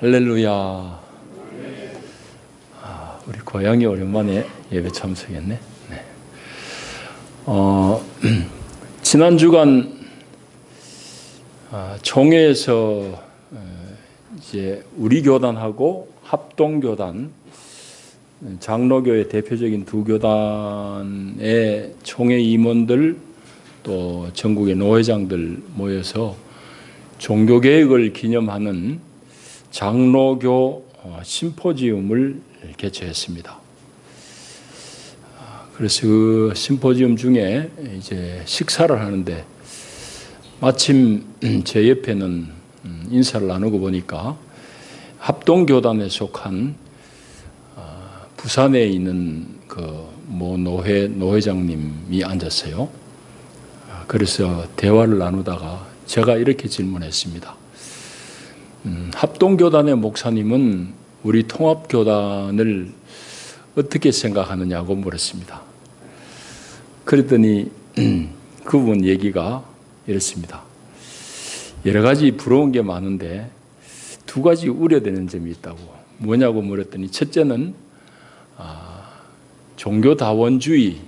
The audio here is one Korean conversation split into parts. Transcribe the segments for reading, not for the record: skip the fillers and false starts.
할렐루야. 우리 고양이 오랜만에 예배 참석했네. 네. 지난 주간 총회에서 이제 우리 교단하고 합동교단, 장로교의 대표적인 두 교단의 총회 임원들 또 전국의 노회장들 모여서 종교개혁을 기념하는 장로교 심포지움을 개최했습니다. 그래서 그 심포지움 중에 이제 식사를 하는데 마침 제 옆에는 인사를 나누고 보니까 합동교단에 속한 부산에 있는 그 모 노회장님이 앉았어요. 그래서 대화를 나누다가 제가 이렇게 질문했습니다. 합동교단의 목사님은 우리 통합교단을 어떻게 생각하느냐고 물었습니다. 그랬더니 그분 얘기가 이렇습니다. 여러 가지 부러운 게 많은데 두 가지 우려되는 점이 있다고. 뭐냐고 물었더니 첫째는 종교다원주의,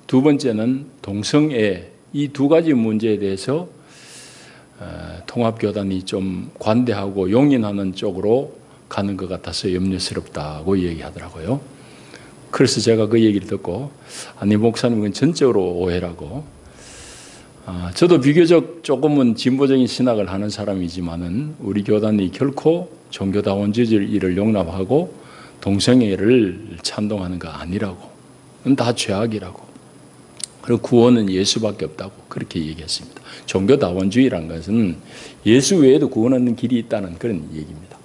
두 번째는 동성애, 이 두 가지 문제에 대해서 통합교단이 좀 관대하고 용인하는 쪽으로 가는 것 같아서 염려스럽다고 얘기하더라고요. 그래서 제가 그 얘기를 듣고 아니 목사님은 전적으로 오해라고. 저도 비교적 조금은 진보적인 신학을 하는 사람이지만은 우리 교단이 결코 종교다원주의를 용납하고 동성애를 찬동하는 거 아니라고. 그건 다 죄악이라고. 그리고 구원은 예수밖에 없다고 그렇게 얘기했습니다. 종교다원주의란 것은 예수 외에도 구원하는 길이 있다는 그런 얘기입니다.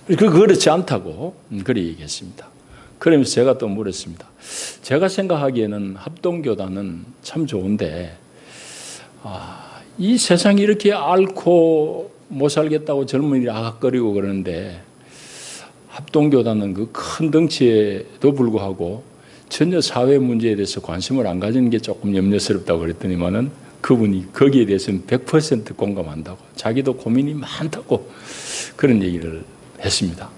그렇지 않다고 그렇게 얘기했습니다. 그러면서 제가 또 물었습니다. 제가 생각하기에는 합동교단은 참 좋은데 이 세상이 이렇게 앓고 못 살겠다고 젊은이들이 아각거리고 그러는데 합동교단은 그 큰 덩치에도 불구하고 전혀 사회 문제에 대해서 관심을 안 가지는 게 조금 염려스럽다고 그랬더니만은 그분이 거기에 대해서는 100% 공감한다고, 자기도 고민이 많다고 그런 얘기를 했습니다.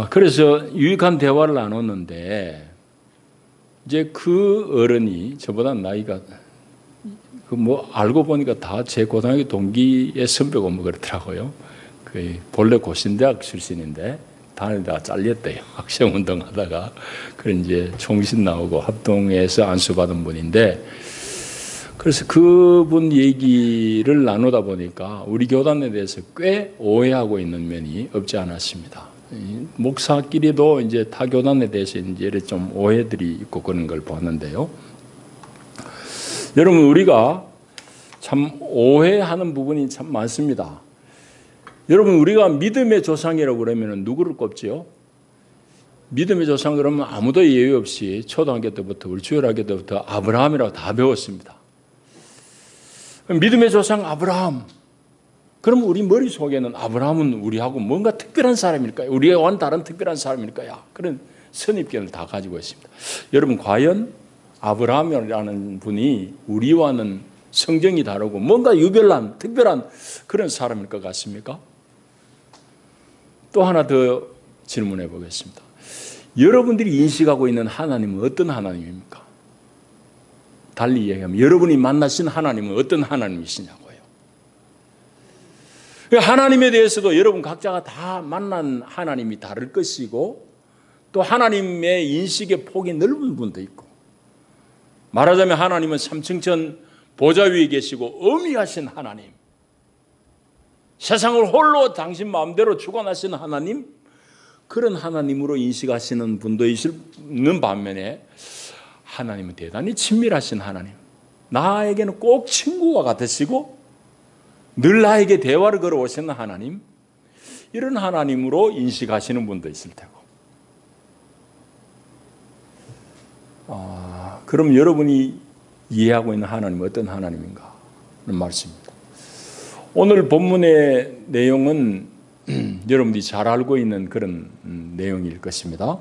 그래서 유익한 대화를 나눴는데 이제 그 어른이 저보다 나이가 알고 보니까 다 제 고등학교 동기의 선배고 그렇더라고요. 본래 고신대학 출신인데 다니다가 잘렸대요. 학생운동 하다가. 그런 이제 총신 나오고 합동에서 안수받은 분인데, 그래서 그분 얘기를 나누다 보니까 우리 교단에 대해서 꽤 오해하고 있는 면이 없지 않았습니다. 목사끼리도 이제 타 교단에 대해서 이제 좀 오해들이 있고 그런 걸 보았는데요. 여러분, 우리가 참 오해하는 부분이 참 많습니다. 여러분, 우리가 믿음의 조상이라고 그러면 누구를 꼽지요? 믿음의 조상 그러면 아무도 예외 없이 초등학교 때부터 우리 주일학교 때부터 아브라함이라고 다 배웠습니다. 믿음의 조상 아브라함. 그럼 우리 머릿속에는 아브라함은 우리하고 뭔가 특별한 사람일까요? 우리와는 다른 특별한 사람일까요? 그런 선입견을 다 가지고 있습니다. 여러분, 과연 아브라함이라는 분이 우리와는 성정이 다르고 뭔가 유별난 특별한 그런 사람일 것 같습니까? 또 하나 더 질문해 보겠습니다. 여러분들이 인식하고 있는 하나님은 어떤 하나님입니까? 달리 얘기하면 여러분이 만나신 하나님은 어떤 하나님이시냐고요. 하나님에 대해서도 여러분 각자가 다 만난 하나님이 다를 것이고 또 하나님의 인식의 폭이 넓은 분도 있고, 말하자면 하나님은 삼층천 보좌 위에 계시고 어미하신 하나님, 세상을 홀로 당신 마음대로 주관하시는 하나님, 그런 하나님으로 인식하시는 분도 있는 반면에 하나님은 대단히 친밀하신 하나님, 나에게는 꼭 친구와 같으시고 늘 나에게 대화를 걸어오시는 하나님, 이런 하나님으로 인식하시는 분도 있을 테고. 그럼 여러분이 이해하고 있는 하나님은 어떤 하나님인가 하는 말씀입니다. 오늘 본문의 내용은 여러분들이 잘 알고 있는 그런 내용일 것입니다.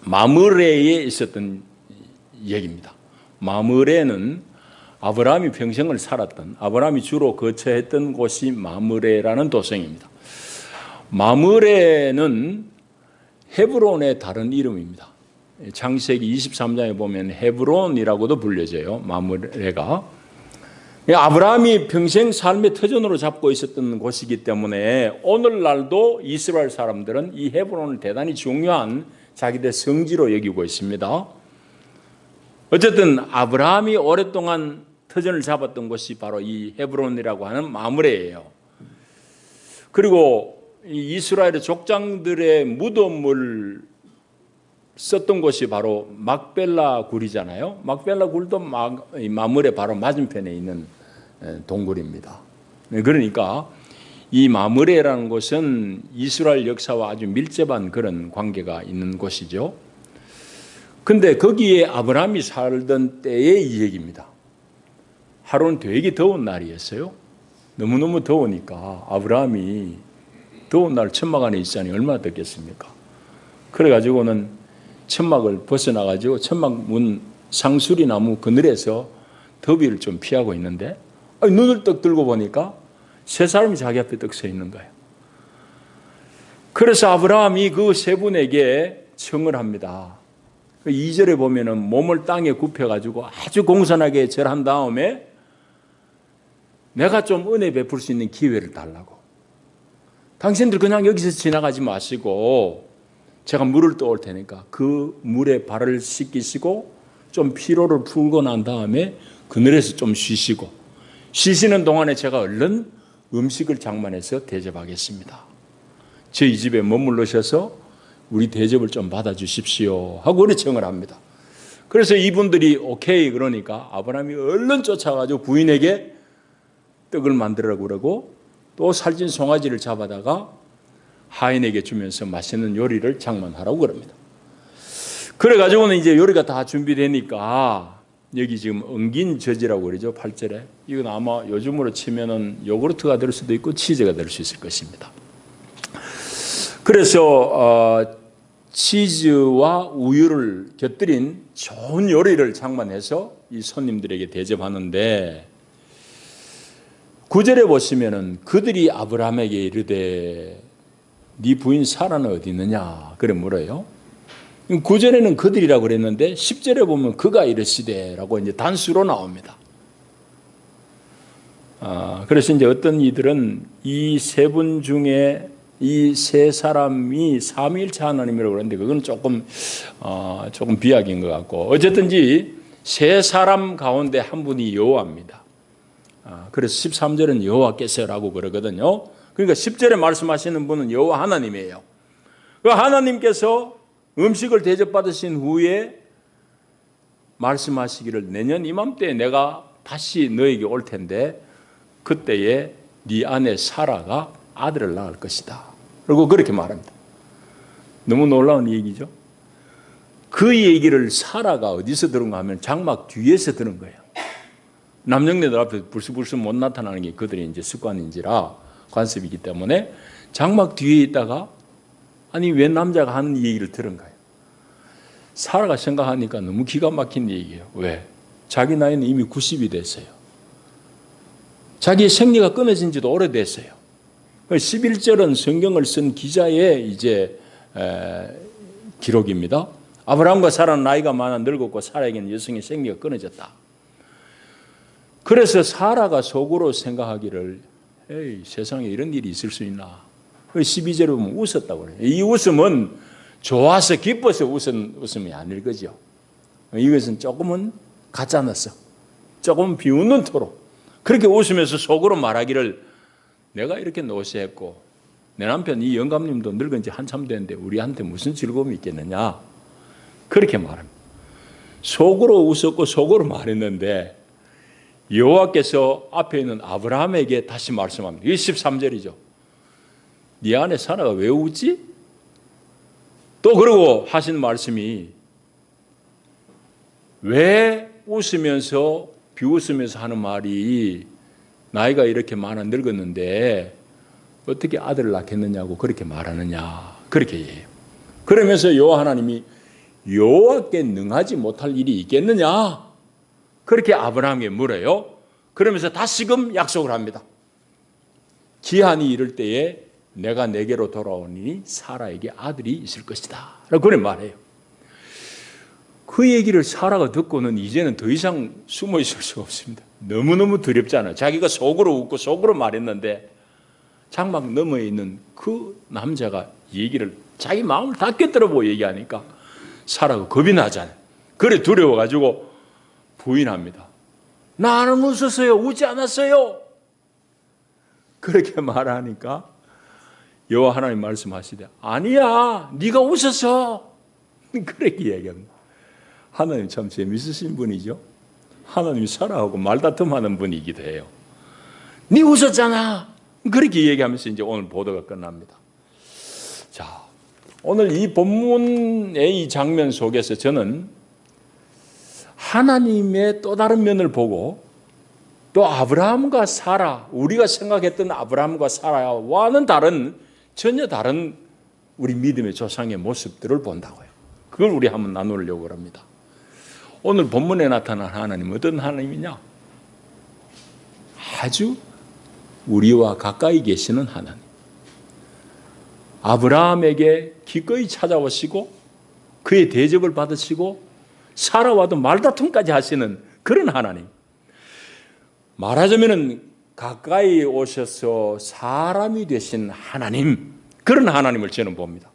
마므레에 있었던 얘기입니다. 마므레는 아브라함이 평생을 살았던, 아브라함이 주로 거처했던 곳이 마므레라는 도성입니다. 마므레는 헤브론의 다른 이름입니다. 창세기 23장에 보면 헤브론이라고도 불려져요. 마므레가. 아브라함이 평생 삶의 터전으로 잡고 있었던 곳이기 때문에 오늘날도 이스라엘 사람들은 이 헤브론을 대단히 중요한 자기들 성지로 여기고 있습니다. 어쨌든 아브라함이 오랫동안 터전을 잡았던 곳이 바로 이 헤브론이라고 하는 마므레예요. 그리고 이스라엘의 족장들의 무덤을 썼던 곳이 바로 막벨라 굴이잖아요. 막벨라 굴도 마므레 바로 맞은편에 있는 동굴입니다. 그러니까 이 마므레라는 곳은 이스라엘 역사와 아주 밀접한 그런 관계가 있는 곳이죠. 근데 거기에 아브라함이 살던 때의 이 얘기입니다. 하루는 되게 더운 날이었어요. 너무너무 더우니까 아브라함이 더운 날 천막 안에 있자니 얼마나 덥겠습니까? 그래가지고는 천막을 벗어나가지고 천막 문 상수리 나무 그늘에서 더위를 좀 피하고 있는데 눈을 떡 들고 보니까 세 사람이 자기 앞에 떡 서 있는 거예요. 그래서 아브라함이 그 세 분에게 청을 합니다. 2절에 보면은 몸을 땅에 굽혀가지고 아주 공손하게 절한 다음에 내가 좀 은혜 베풀 수 있는 기회를 달라고. 당신들 그냥 여기서 지나가지 마시고 제가 물을 떠올 테니까 그 물에 발을 씻기시고 좀 피로를 풀고 난 다음에 그늘에서 좀 쉬시고 쉬시는 동안에 제가 얼른 음식을 장만해서 대접하겠습니다. 저희 집에 머물러셔서 우리 대접을 좀 받아주십시오 하고 의뢰청을 합니다. 그래서 이분들이 오케이 그러니까 아브라함이 얼른 쫓아가지고 부인에게 떡을 만들으라고 그러고 또 살찐 송아지를 잡아다가 하인에게 주면서 맛있는 요리를 장만하라고 그럽니다. 그래가지고는 이제 요리가 다 준비되니까 여기 지금 엉긴 젖이라고 그러죠. 8절에. 이건 아마 요즘으로 치면은 요구르트가 될 수도 있고 치즈가 될 수 있을 것입니다. 그래서 치즈와 우유를 곁들인 좋은 요리를 장만해서 이 손님들에게 대접하는데 9절에 보시면은 그들이 아브라함에게 이르되 네 부인 사라는 어디 있느냐 그래 물어요. 9절에는 그들이라고 그랬는데 10절에 보면 그가 이르시되라고 이제 단수로 나옵니다. 그래서 이제 어떤 이들은 이 세 분 중에 이 세 사람이 삼위일체 하나님이라고 그러는데 그건 조금 비약인 것 같고 어쨌든지 세 사람 가운데 한 분이 여호와입니다. 그래서 13절은 여호와께서라고 그러거든요. 그러니까 10절에 말씀하시는 분은 여호와 하나님이에요. 그 하나님께서 음식을 대접받으신 후에 말씀하시기를 내년 이맘때에 내가 다시 너에게 올 텐데 그때에 네 아내 사라가 아들을 낳을 것이다. 그리고 그렇게 말합니다. 너무 놀라운 얘기죠. 그 얘기를 사라가 어디서 들은가 하면 장막 뒤에서 들은 거예요. 남녀들 앞에 불쑥불쑥 못 나타나는 게 그들의 이제 습관인지라 관습이기 때문에 장막 뒤에 있다가 아니 왜 남자가 하는 얘기를 들은 거예요. 사라가 생각하니까 너무 기가 막힌 얘기예요. 왜? 자기 나이는 이미 90이 됐어요. 자기의 생리가 끊어진 지도 오래됐어요. 11절은 성경을 쓴 기자의 이제 기록입니다. 아브라함과 사라는 나이가 많아 늙었고 사라에게는 여성의 생리가 끊어졌다. 그래서 사라가 속으로 생각하기를 에이, 세상에 이런 일이 있을 수 있나. 12절에 보면 웃었다고 그래요. 이 웃음은 좋아서 기뻐서 웃은 웃음이 아닐 거죠. 이것은 조금은 가짜났어. 조금은 비웃는 토로. 그렇게 웃으면서 속으로 말하기를 내가 이렇게 노쇠했고 내 남편 이 영감님도 늙은 지 한참 됐는데 우리한테 무슨 즐거움이 있겠느냐. 그렇게 말합니다. 속으로 웃었고 속으로 말했는데 여호와께서 앞에 있는 아브라함에게 다시 말씀합니다. 이게 13절이죠. 네 아내 사라가 왜 웃지? 또 그러고 하신 말씀이 왜 웃으면서 비웃으면서 하는 말이 나이가 이렇게 많아 늙었는데 어떻게 아들을 낳겠느냐고 그렇게 말하느냐 그렇게 해요. 그러면서 여호와 하나님이 여호와께 능하지 못할 일이 있겠느냐 그렇게 아브라함에게 물어요. 그러면서 다시금 약속을 합니다. 기한이 이를 때에 내가 내게로 돌아오니 사라에게 아들이 있을 것이다 라고 그래 말해요. 그 얘기를 사라가 듣고는 이제는 더 이상 숨어 있을 수가 없습니다. 너무너무 두렵잖아요. 자기가 속으로 웃고 속으로 말했는데 장막 너머에 있는 그 남자가 얘기를 자기 마음을 다 꿰뚫어보고 얘기하니까 사라가 겁이 나잖아요. 그래 두려워가지고 부인합니다. 나는 웃었어요. 웃지 않았어요. 그렇게 말하니까 여호와 하나님 말씀하시되 아니야 네가 웃었어. 그렇게 얘기합니다. 하나님 참 재밌으신 분이죠. 하나님이 사라하고 말다툼하는 분이기도 해요. 네 웃었잖아. 그렇게 얘기하면서 이제 오늘 보도가 끝납니다. 자, 오늘 이 본문의 이 장면 속에서 저는 하나님의 또 다른 면을 보고 또 아브라함과 사라, 우리가 생각했던 아브라함과 사라와는 전혀 다른 우리 믿음의 조상의 모습들을 본다고요. 그걸 우리 한번 나누려고 합니다. 오늘 본문에 나타난 하나님은 어떤 하나님이냐? 아주 우리와 가까이 계시는 하나님. 아브라함에게 기꺼이 찾아오시고 그의 대접을 받으시고 사라와도 말다툼까지 하시는 그런 하나님. 말하자면 가까이 오셔서 사람이 되신 하나님, 그런 하나님을 저는 봅니다.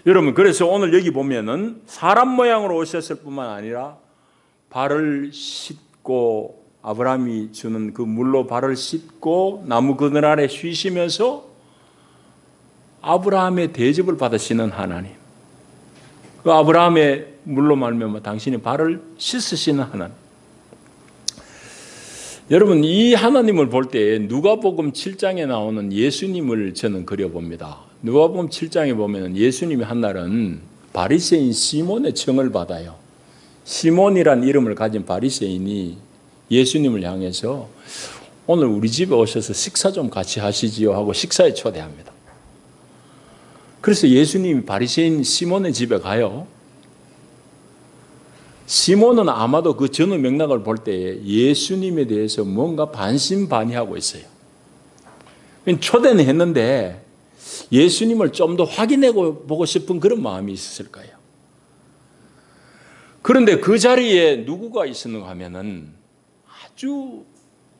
여러분, 그래서 오늘 여기 보면은 사람 모양으로 오셨을 뿐만 아니라 발을 씻고 아브라함이 주는 그 물로 발을 씻고 나무 그늘 아래 쉬시면서 아브라함의 대접을 받으시는 하나님. 그 아브라함의 물로 말미암아 당신의 발을 씻으시는 하나님. 여러분, 이 하나님을 볼 때 누가복음 7장에 나오는 예수님을 저는 그려봅니다. 누가복음 7장에 보면 예수님이 한 날은 바리새인 시몬의 청을 받아요. 시몬이란 이름을 가진 바리새인이 예수님을 향해서 오늘 우리 집에 오셔서 식사 좀 같이 하시지요 하고 식사에 초대합니다. 그래서 예수님이 바리새인 시몬의 집에 가요. 시몬은 아마도 그 전후 맥락을 볼 때 예수님에 대해서 뭔가 반신반의하고 있어요. 초대는 했는데 예수님을 좀 더 확인해 보고 싶은 그런 마음이 있었을 거예요. 그런데 그 자리에 누구가 있었는가 하면은 아주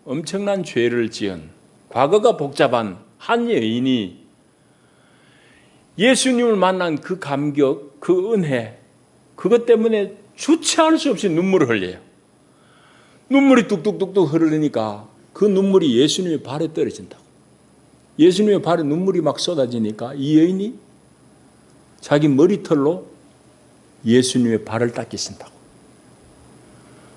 엄청난 죄를 지은 과거가 복잡한 한 여인이 예수님을 만난 그 감격, 그 은혜, 그것 때문에 주체할 수 없이 눈물을 흘려요. 눈물이 뚝뚝뚝뚝 흐르니까 그 눈물이 예수님의 발에 떨어진다고. 예수님의 발에 눈물이 막 쏟아지니까 이 여인이 자기 머리털로 예수님의 발을 닦이신다고.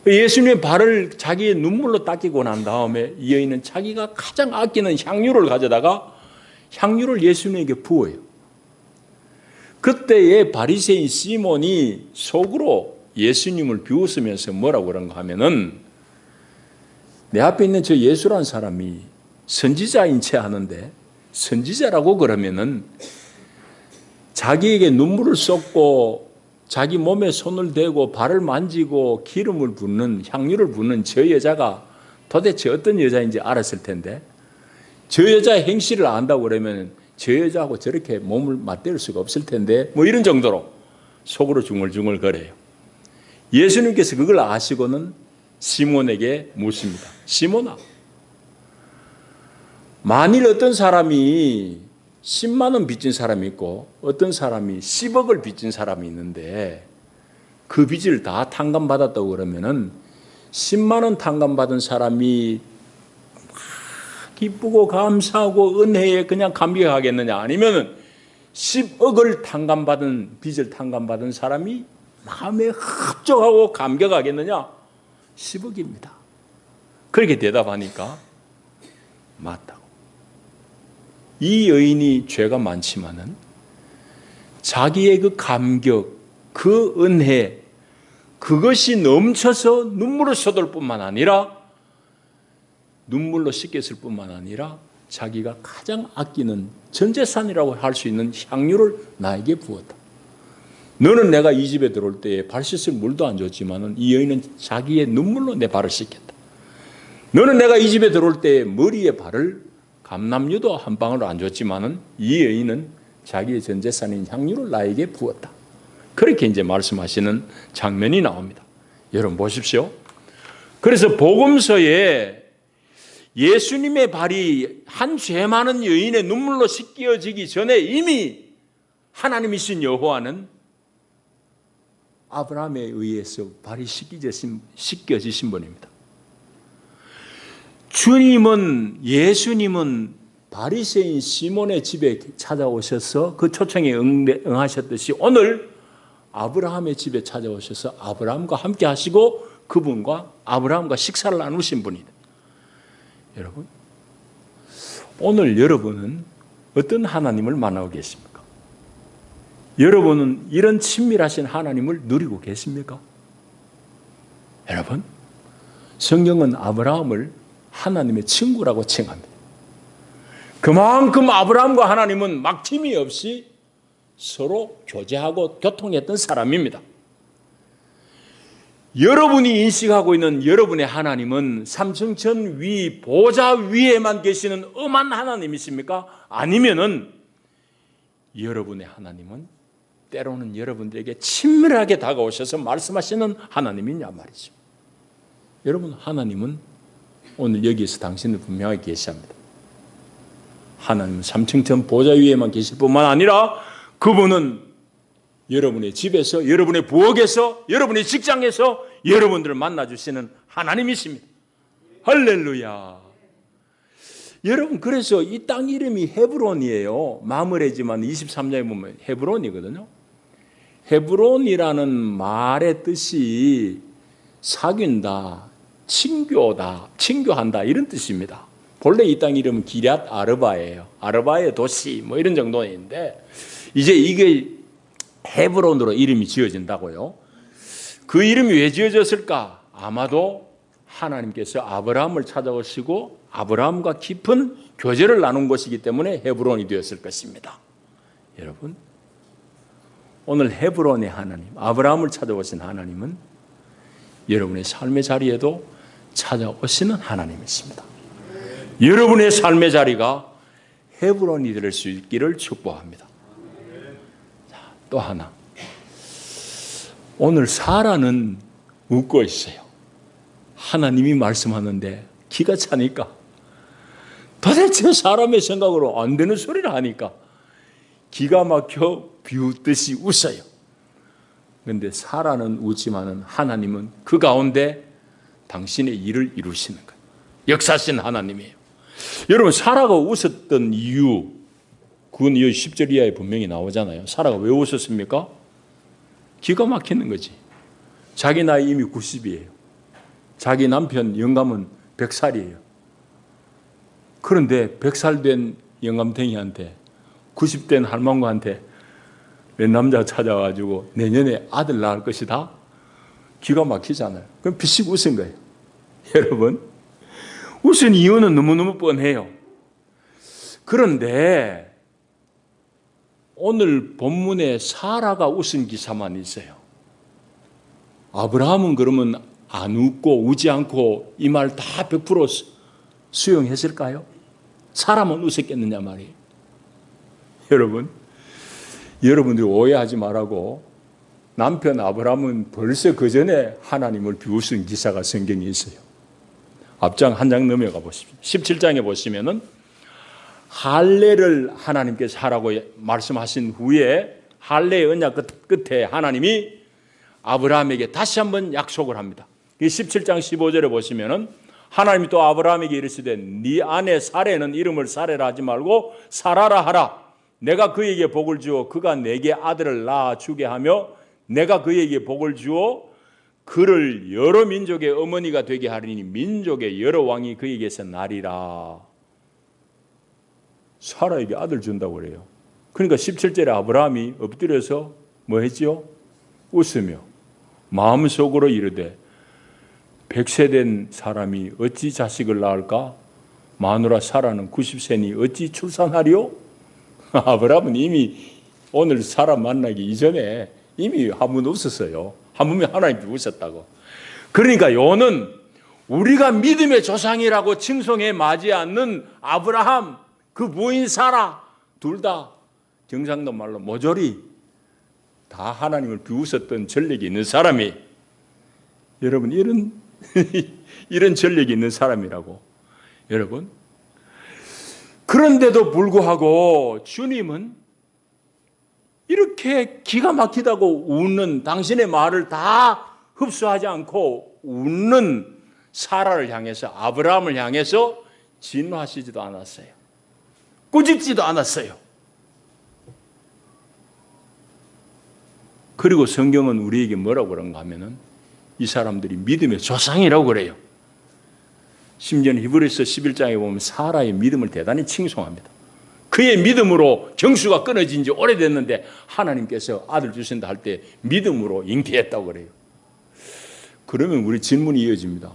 예수님의 발을 자기의 눈물로 닦이고 난 다음에 이 여인은 자기가 가장 아끼는 향유를 가져다가 향유를 예수님에게 부어요. 그때의 바리새인 시몬이 속으로 예수님을 비웃으면서 뭐라고 그런가 하면은 내 앞에 있는 저 예수라는 사람이 선지자인 채 하는데 선지자라고 그러면은 자기에게 눈물을 쏟고 자기 몸에 손을 대고 발을 만지고 기름을 붓는 향유를 붓는 저 여자가 도대체 어떤 여자인지 알았을 텐데 저 여자의 행실을 안다고 그러면 저 여자하고 저렇게 몸을 맞댈 수가 없을 텐데 뭐 이런 정도로 속으로 중얼중얼 거려요. 예수님께서 그걸 아시고는 시몬에게 묻습니다. 시몬아, 만일 어떤 사람이 10만 원 빚진 사람이 있고 어떤 사람이 10억을 빚진 사람이 있는데 그 빚을 다 탕감받았다고 그러면은 10만 원 탕감받은 사람이 기쁘고 감사하고 은혜에 그냥 감격하겠느냐, 아니면은 10억을 빚을 탕감받은 사람이 마음에 흡족하고 감격하겠느냐? 10억입니다. 그렇게 대답하니까 맞다고. 이 여인이 죄가 많지만은 자기의 그 감격, 그 은혜, 그것이 넘쳐서 눈물을 쏟을 뿐만 아니라 눈물로 씻겼을 뿐만 아니라 자기가 가장 아끼는 전 재산이라고 할 수 있는 향유를 나에게 부었다. 너는 내가 이 집에 들어올 때에 발 씻을 물도 안 줬지만은 이 여인은 자기의 눈물로 내 발을 씻겼다. 너는 내가 이 집에 들어올 때에 머리에 발을 감람유도 한 방울 안 줬지만은 이 여인은 자기의 전 재산인 향유를 나에게 부었다. 그렇게 이제 말씀하시는 장면이 나옵니다. 여러분 보십시오. 그래서 복음서에 예수님의 발이 한 죄 많은 여인의 눈물로 씻겨지기 전에 이미 하나님이신 여호와는 아브라함에 의해서 발이 씻겨지신 분입니다. 예수님은 바리새인 시몬의 집에 찾아오셔서 그 초청에 응하셨듯이 오늘 아브라함의 집에 찾아오셔서 아브라함과 함께 하시고 그분과 아브라함과 식사를 나누신 분이다. 여러분, 오늘 여러분은 어떤 하나님을 만나고 계십니까? 여러분은 이런 친밀하신 하나님을 누리고 계십니까? 여러분, 성경은 아브라함을 하나님의 친구라고 칭합니다. 그만큼 아브라함과 하나님은 막힘이 없이 서로 교제하고 교통했던 사람입니다. 여러분이 인식하고 있는 여러분의 하나님은 삼층천 위 보좌 위에만 계시는 엄한 하나님이십니까? 아니면은 여러분의 하나님은 때로는 여러분들에게 친밀하게 다가오셔서 말씀하시는 하나님이냐 말이죠. 여러분, 하나님은 오늘 여기에서 당신을 분명하게 계시합니다. 하나님은 삼층천 보좌 위에만 계실 뿐만 아니라 그분은 여러분의 집에서, 여러분의 부엌에서, 여러분의 직장에서 여러분들을 만나주시는 하나님이십니다. 할렐루야. 여러분, 그래서 이 땅 이름이 헤브론이에요. 마므레지만 23장에 보면 헤브론이거든요. 헤브론이라는 말의 뜻이 사귄다, 친교다, 친교한다 이런 뜻입니다. 본래 이 땅 이름은 기럇 아르바예요. 아르바의 도시 뭐 이런 정도인데 이제 이게 헤브론으로 이름이 지어진다고요. 그 이름이 왜 지어졌을까? 아마도 하나님께서 아브라함을 찾아오시고 아브라함과 깊은 교제를 나눈 것이기 때문에 헤브론이 되었을 것입니다. 여러분, 오늘 헤브론의 하나님, 아브라함을 찾아오신 하나님은 여러분의 삶의 자리에도 찾아오시는 하나님이십니다. 여러분의 삶의 자리가 헤브론이 될 수 있기를 축복합니다. 자, 또 하나, 오늘 사라는 웃고 있어요. 하나님이 말씀하는데 기가 차니까 도대체 사람의 생각으로 안 되는 소리를 하니까 기가 막혀 비웃듯이 웃어요. 그런데 사라는 웃지만은 하나님은 그 가운데 당신의 일을 이루시는 거예요. 역사하신 하나님이에요. 여러분, 사라가 웃었던 이유, 그건 이 10절 이하에 분명히 나오잖아요. 사라가 왜 웃었습니까? 기가 막히는 거지. 자기 나이 이미 90이에요. 자기 남편 영감은 100살이에요. 그런데 100살 된 영감탱이한테 90된 할망구한테 웬 남자 찾아와가지고 내년에 아들 낳을 것이다? 기가 막히잖아요. 그럼 피식 웃은 거예요. 여러분, 웃은 이유는 너무너무 뻔해요. 그런데 오늘 본문에 사라가 웃은 기사만 있어요. 아브라함은 그러면 안 웃고 우지 않고 이 말 다 100% 수용했을까요? 사람은 웃었겠느냐 말이에요. 여러분, 여러분들이 오해하지 말라고, 남편 아브라함은 벌써 그 전에 하나님을 비웃은 기사가 성경에 있어요. 앞장 한 장 넘어가 보십시오. 17장에 보시면은 할례를 하나님께서 하라고 말씀하신 후에 할례의 언약 끝에 하나님이 아브라함에게 다시 한번 약속을 합니다. 17장 15절에 보시면은 하나님이 또 아브라함에게 이르시되 네 아내 사레는 이름을 사레라 하지 말고 사라라 하라. 내가 그에게 복을 주어 그가 내게 아들을 낳아 주게 하며 내가 그에게 복을 주어 그를 여러 민족의 어머니가 되게 하리니 민족의 여러 왕이 그에게서 나리라. 사라에게 아들 준다고 그래요. 그러니까 17절에 아브라함이 엎드려서 뭐 했지요? 웃으며 마음속으로 이르되 100세 된 사람이 어찌 자식을 낳을까? 마누라 사라는 90세니 어찌 출산하리요? 아브라함은 이미 오늘 사라 만나기 이전에 이미 한 분 없었어요. 한 분이 하나님 비우셨다고. 그러니까 요는 우리가 믿음의 조상이라고 칭송해 맞지 않는 아브라함, 그 부인 사라, 둘 다 경상도 말로 모조리 다 하나님을 비웃었던 전력이 있는 사람이, 여러분 이런 이런 전력이 있는 사람이라고. 여러분, 그런데도 불구하고 주님은 이렇게 기가 막히다고 웃는, 당신의 말을 다 흡수하지 않고 웃는 사라를 향해서, 아브라함을 향해서 진노하시지도 않았어요. 꾸짖지도 않았어요. 그리고 성경은 우리에게 뭐라고 그런가 하면은 이 사람들이 믿음의 조상이라고 그래요. 심지어는 히브리서 11장에 보면 사라의 믿음을 대단히 칭송합니다. 그의 믿음으로 정수가 끊어진 지 오래됐는데 하나님께서 아들 주신다 할 때 믿음으로 잉태했다고 그래요. 그러면 우리 질문이 이어집니다.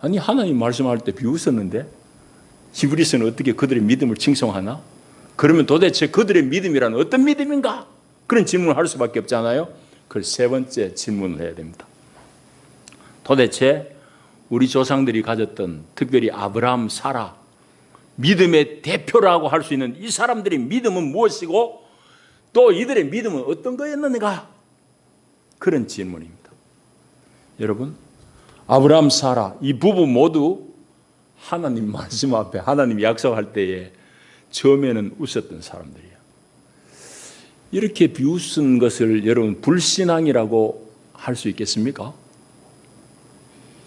아니, 하나님 말씀할 때 비웃었는데 히브리서는 어떻게 그들의 믿음을 칭송하나? 그러면 도대체 그들의 믿음이란 어떤 믿음인가? 그런 질문을 할 수밖에 없잖아요. 그걸 세 번째 질문을 해야 됩니다. 도대체 우리 조상들이 가졌던, 특별히 아브라함, 사라, 믿음의 대표라고 할 수 있는 이 사람들의 믿음은 무엇이고 또 이들의 믿음은 어떤 거였는가? 그런 질문입니다. 여러분, 아브라함, 사라 이 부부 모두 하나님 말씀 앞에 하나님 약속할 때에 처음에는 웃었던 사람들이에요. 이렇게 비웃은 것을 여러분 불신앙이라고 할 수 있겠습니까?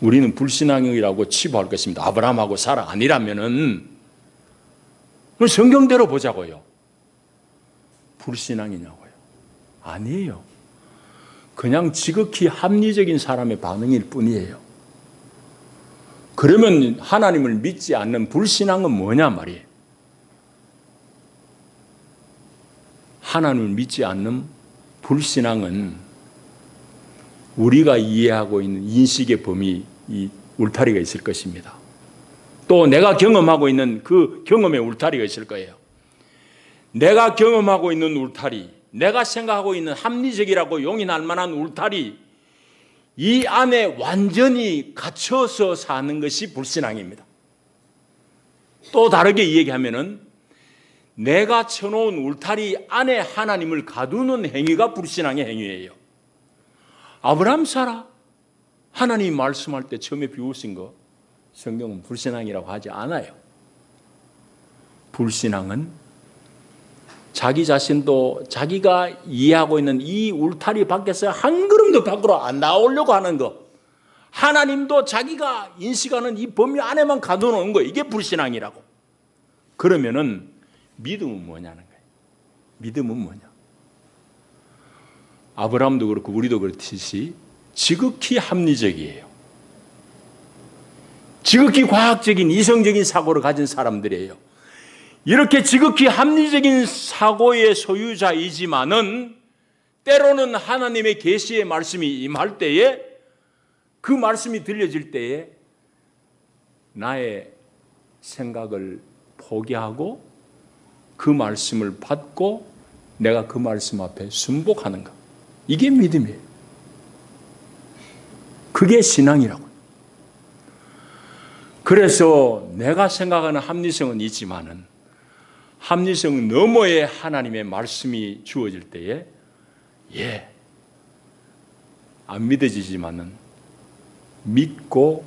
우리는 불신앙이라고 치부할 것입니다. 아브라함하고 사라 아니라면은 성경대로 보자고요. 불신앙이냐고요? 아니에요. 그냥 지극히 합리적인 사람의 반응일 뿐이에요. 그러면 하나님을 믿지 않는 불신앙은 뭐냐 말이에요. 하나님을 믿지 않는 불신앙은 우리가 이해하고 있는 인식의 범위, 이 울타리가 있을 것입니다. 또 내가 경험하고 있는 그 경험의 울타리가 있을 거예요. 내가 경험하고 있는 울타리, 내가 생각하고 있는 합리적이라고 용인할 만한 울타리, 이 안에 완전히 갇혀서 사는 것이 불신앙입니다. 또 다르게 이야기하면은 내가 쳐놓은 울타리 안에 하나님을 가두는 행위가 불신앙의 행위예요. 아브라함, 사라 하나님 말씀할 때 처음에 비웃은 거 성경은 불신앙이라고 하지 않아요. 불신앙은 자기 자신도 자기가 이해하고 있는 이 울타리 밖에서 한 걸음도 밖으로 안 나오려고 하는 거, 하나님도 자기가 인식하는 이 범위 안에만 가둬놓은 거, 이게 불신앙이라고. 그러면은 믿음은 뭐냐는 거예요. 믿음은 뭐냐? 아브라함도 그렇고 우리도 그렇듯이 지극히 합리적이에요. 지극히 과학적인 이성적인 사고를 가진 사람들이에요. 이렇게 지극히 합리적인 사고의 소유자이지만은 때로는 하나님의 계시의 말씀이 임할 때에, 그 말씀이 들려질 때에 나의 생각을 포기하고 그 말씀을 받고 내가 그 말씀 앞에 순복하는 것, 이게 믿음이에요. 그게 신앙이라고요. 그래서 내가 생각하는 합리성은 있지만은 합리성 너머의 하나님의 말씀이 주어질 때에 안 믿어지지만은 믿고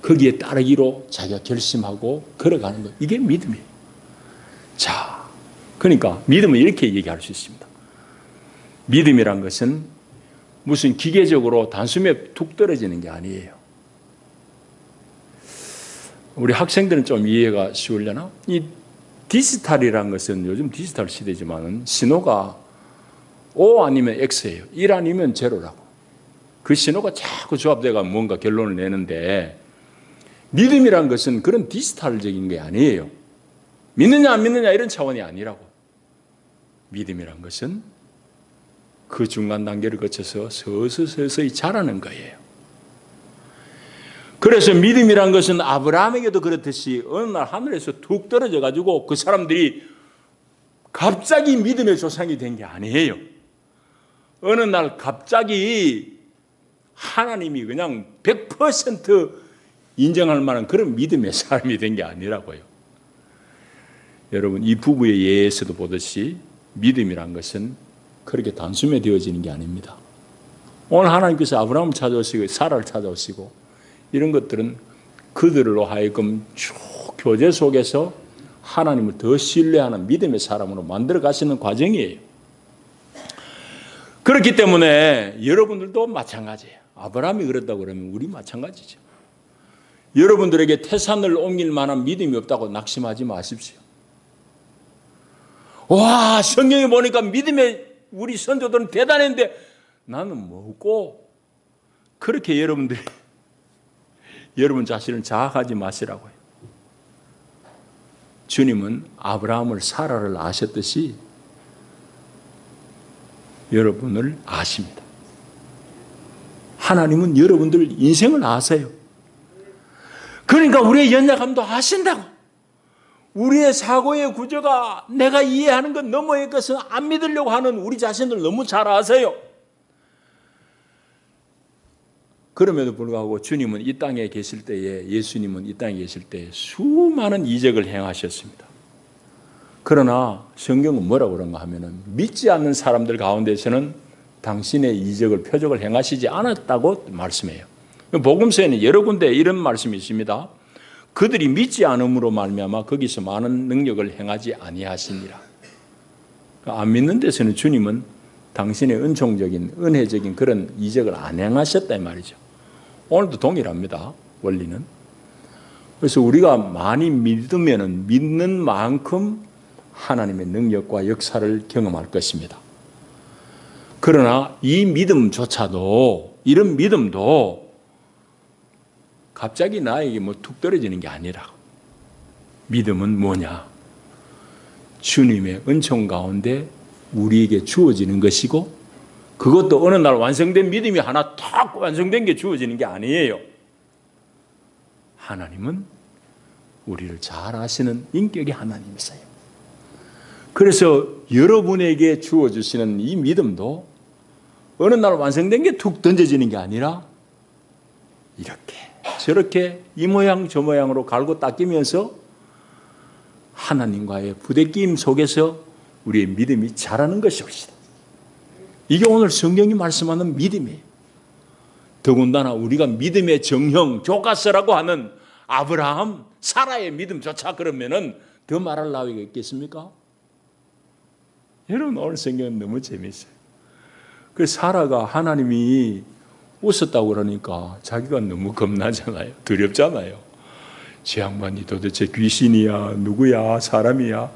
거기에 따르기로 자기가 결심하고 걸어가는 것, 이게 믿음이에요. 자, 그러니까 믿음은 이렇게 얘기할 수 있습니다. 믿음이란 것은 무슨 기계적으로 단숨에 툭 떨어지는 게 아니에요. 우리 학생들은 좀 이해가 쉬우려나? 이 디지털이라는 것은, 요즘 디지털 시대지만은 신호가 O 아니면 X예요. 1 아니면 제로라고. 그 신호가 자꾸 조합돼가 뭔가 결론을 내는데, 믿음이란 것은 그런 디지털적인 게 아니에요. 믿느냐 안 믿느냐 이런 차원이 아니라고. 믿음이란 것은 그 중간 단계를 거쳐서 서서히 자라는 거예요. 그래서 믿음이란 것은 아브라함에게도 그렇듯이 어느 날 하늘에서 툭 떨어져 가지고 그 사람들이 갑자기 믿음의 조상이 된 게 아니에요. 어느 날 갑자기 하나님이 그냥 100% 인정할 만한 그런 믿음의 사람이 된 게 아니라고요. 여러분, 이 부부의 예에서도 보듯이 믿음이란 것은 그렇게 단숨에 되어지는 게 아닙니다. 오늘 하나님께서 아브라함을 찾아오시고 사라를 찾아오시고 이런 것들은 그들로 하여금 쭉 교제 속에서 하나님을 더 신뢰하는 믿음의 사람으로 만들어 가시는 과정이에요. 그렇기 때문에 여러분들도 마찬가지예요. 아브라함이 그랬다고 그러면 우리 마찬가지죠. 여러분들에게 태산을 옮길 만한 믿음이 없다고 낙심하지 마십시오. 와, 성경에 보니까 믿음의 우리 선조들은 대단했는데 나는 뭐고? 그렇게 여러분들이 여러분 자신을 자학하지 마시라고요. 주님은 아브라함을 사라를 아셨듯이 여러분을 아십니다. 하나님은 여러분들 인생을 아세요. 그러니까 우리의 연약함도 아신다고. 우리의 사고의 구조가 내가 이해하는 것 너머의 것은 안 믿으려고 하는 우리 자신을 너무 잘 아세요. 그럼에도 불구하고 주님은 이 땅에 계실 때에, 예수님은 이 땅에 계실 때에 수많은 이적을 행하셨습니다. 그러나 성경은 뭐라고 그런가 하면은 믿지 않는 사람들 가운데서는 당신의 이적을 표적을 행하시지 않았다고 말씀해요. 복음서에는 여러 군데 이런 말씀이 있습니다. 그들이 믿지 않음으로 말미암아 거기서 많은 능력을 행하지 아니하시니라. 안 믿는 데서는 주님은 당신의 은총적인 은혜적인 그런 이적을 안 행하셨다 이 말이죠. 오늘도 동일합니다. 원리는. 그래서 우리가 많이 믿으면 믿는 만큼 하나님의 능력과 역사를 경험할 것입니다. 그러나 이 믿음조차도, 이런 믿음도 갑자기 나에게 툭 떨어지는 게 아니라, 믿음은 뭐냐? 주님의 은총 가운데 우리에게 주어지는 것이고, 그것도 어느 날 완성된 믿음이 하나 탁 완성된 게 주어지는 게 아니에요. 하나님은 우리를 잘 아시는 인격의 하나님이세요. 그래서 여러분에게 주어주시는 이 믿음도 어느 날 완성된 게 툭 던져지는 게 아니라 이렇게 저렇게 이 모양 저 모양으로 갈고 닦이면서 하나님과의 부대끼임 속에서 우리의 믿음이 자라는 것이옵시다. 이게 오늘 성경이 말씀하는 믿음이에요. 더군다나 우리가 믿음의 정형, 교과서라고 하는 아브라함, 사라의 믿음조차 그러면은 더 말할 나위가 있겠습니까? 여러분, 오늘 성경은 너무 재미있어요. 그래서 사라가 하나님이 웃었다고 그러니까 자기가 너무 겁나잖아요. 두렵잖아요. 저 양반이 도대체 귀신이야, 누구야, 사람이야.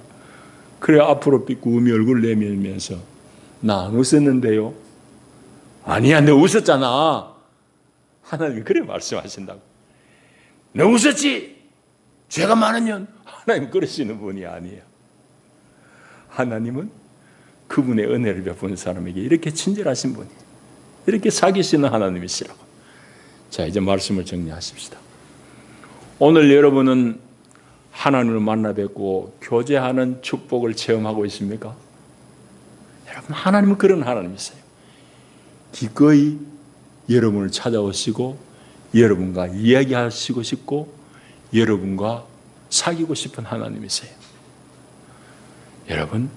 그래 앞으로 삐꾸미 얼굴 내밀면서 나 안 웃었는데요. 아니야, 너 웃었잖아. 하나님이 그래 말씀하신다고. 너 웃었지? 죄가 많으면 하나님 그러시는 분이 아니에요. 하나님은 그분의 은혜를 베푸는 사람에게 이렇게 친절하신 분이에요. 이렇게 사귀시는 하나님이시라고. 자, 이제 말씀을 정리하십시다. 오늘 여러분은 하나님을 만나 뵙고 교제하는 축복을 체험하고 있습니까? 여러분, 하나님은 그런 하나님이세요. 기꺼이 여러분을 찾아오시고 여러분과 이야기하시고 싶고 여러분과 사귀고 싶은 하나님이세요. 여러분,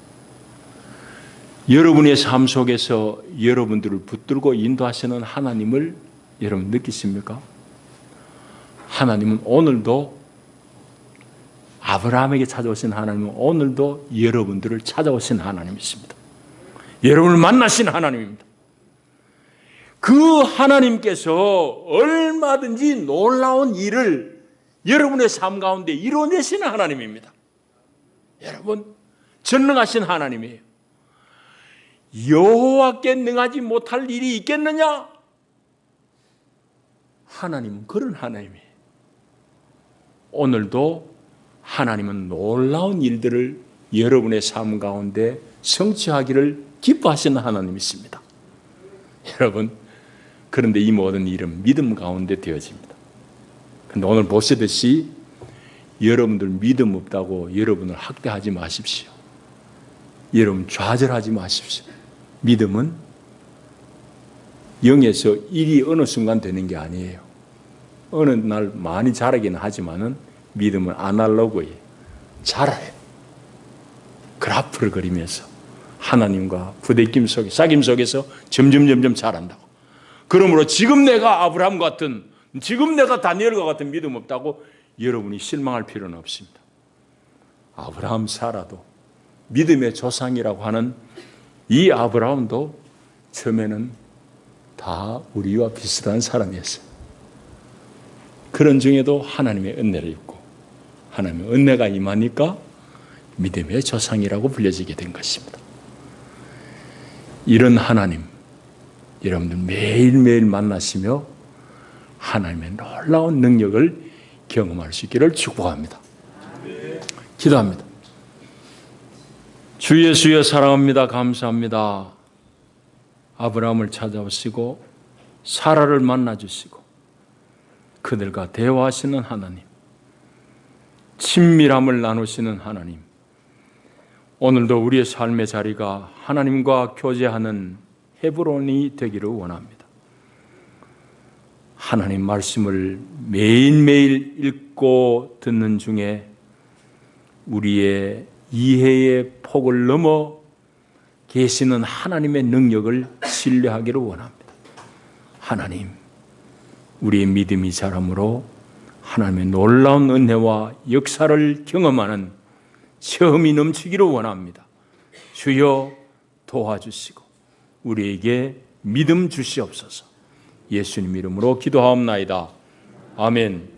여러분의 삶 속에서 여러분들을 붙들고 인도하시는 하나님을 여러분 느끼십니까? 하나님은 오늘도 아브라함에게 찾아오신 하나님은 오늘도 여러분들을 찾아오신 하나님이십니다. 여러분을 만나신 하나님입니다. 그 하나님께서 얼마든지 놀라운 일을 여러분의 삶 가운데 이루어내시는 하나님입니다. 여러분, 전능하신 하나님이에요. 여호와께 능하지 못할 일이 있겠느냐? 하나님은 그런 하나님이에요. 오늘도 하나님은 놀라운 일들을 여러분의 삶 가운데 성취하기를 기뻐하시는 하나님이십니다. 여러분, 그런데 이 모든 일은 믿음 가운데 되어집니다. 그런데 오늘 보시듯이 여러분들 믿음 없다고 여러분을 학대하지 마십시오. 여러분 좌절하지 마십시오. 믿음은 영에서 일이 어느 순간 되는 게 아니에요. 어느 날 많이 자라기는 하지만은 믿음은 아날로그예요. 자라요. 그래프를 그리면서 하나님과 부대낌 속에, 싹임 속에서 점점 자란다고. 그러므로 지금 내가 아브라함 같은, 지금 내가 다니엘과 같은 믿음 없다고 여러분이 실망할 필요는 없습니다. 아브라함, 사라도 믿음의 조상이라고 하는 이 아브라함도 처음에는 다 우리와 비슷한 사람이었어요. 그런 중에도 하나님의 은혜를 입고 하나님의 은혜가 임하니까 믿음의 조상이라고 불려지게 된 것입니다. 이런 하나님, 여러분들 매일매일 만나시며 하나님의 놀라운 능력을 경험할 수 있기를 축복합니다. 기도합니다. 주 예수여 사랑합니다. 감사합니다. 아브라함을 찾아오시고 사라를 만나주시고 그들과 대화하시는 하나님, 친밀함을 나누시는 하나님, 오늘도 우리의 삶의 자리가 하나님과 교제하는 헤브론이 되기를 원합니다. 하나님 말씀을 매일매일 읽고 듣는 중에 우리의 이해의 폭을 넘어 계시는 하나님의 능력을 신뢰하기를 원합니다. 하나님, 우리의 믿음이 자람으로 하나님의 놀라운 은혜와 역사를 경험하는 체험이 넘치기를 원합니다. 주여 도와주시고 우리에게 믿음 주시옵소서. 예수님 이름으로 기도하옵나이다. 아멘.